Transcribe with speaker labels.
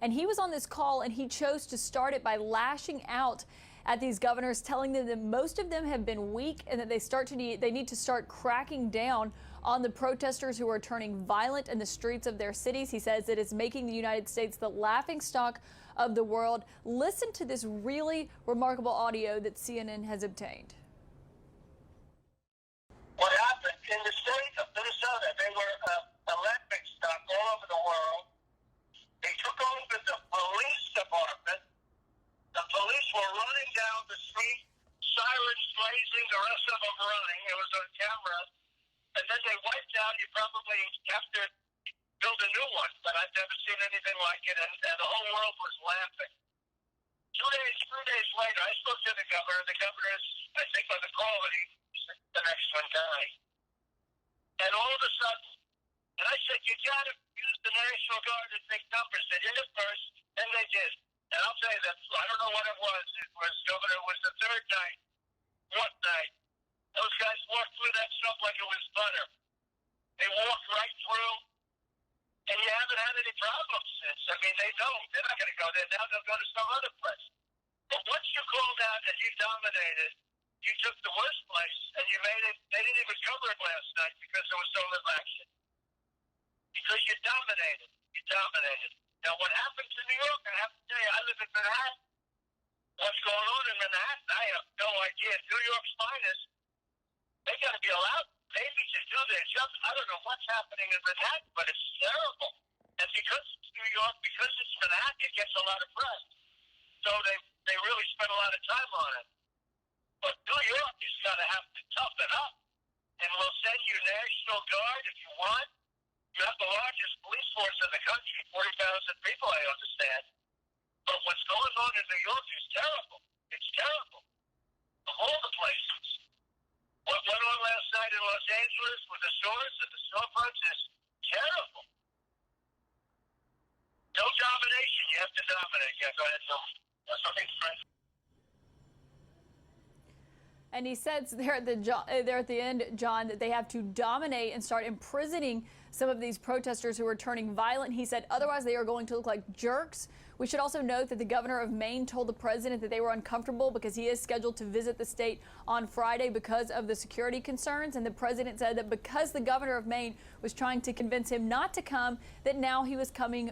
Speaker 1: And he was on this call and he chose to start it by lashing out at these governors, telling them that most of them have been weak and that they need to start cracking down on the protesters who are turning violent in the streets of their cities. He says that it's making the United States the laughingstock of the world. Listen to this really remarkable audio that CNN has obtained.
Speaker 2: What happened in the state of Minnesota, they were a laughingstock all over the world. They took over the police department. The police were running down the street, sirens blazing, the rest of them running. It was on camera. And then they wiped out. You probably have to build a new one, but I've never seen anything like it. And the whole world was laughing. 3 days later, I spoke to the governor. The governor is, I think, on the call, and he's the next one died. And all of a sudden, and I said, you got to use the National Guard in big numbers. They did it first, and they did. And I'll tell you that, I don't know what it was. It was, Governor, it was the third night. What night? Those guys walked through that stuff like it was butter. They walked right through, and you haven't had any problems since. I mean, they don't. They're not going to go there now. They'll go to some other place. But once you called out and you dominated, you took the worst place, and you made it. They didn't even cover it last night because there was so little action. Because you dominated. You dominated. Now, what happened to New York, I have to tell you, I live in Manhattan. What's going on in Manhattan, I have no idea. New York's finest, they got to be allowed maybe to do their job. I don't know what's happening in Manhattan, but it's terrible. And because it's New York, because it's Manhattan, it gets a lot of press. So they really spend a lot of time on it. But New York has got to have to toughen up. And we'll send you National Guard if you want. You have the largest police force in the country, 40,000 people, I understand. But what's going on in New York is terrible. It's terrible. Of all the places. What went on last night in Los Angeles with the stores and the storefronts is terrible. No domination. You have to dominate. Yeah, go ahead, Phil. Something French.
Speaker 1: And he says there at the end, John, that they have to dominate and start imprisoning some of these protesters who are turning violent. He said otherwise they are going to look like jerks. We should also note that the governor of Maine told the president that they were uncomfortable because he is scheduled to visit the state on Friday because of the security concerns. And the president said that because the governor of Maine was trying to convince him not to come, that now he was coming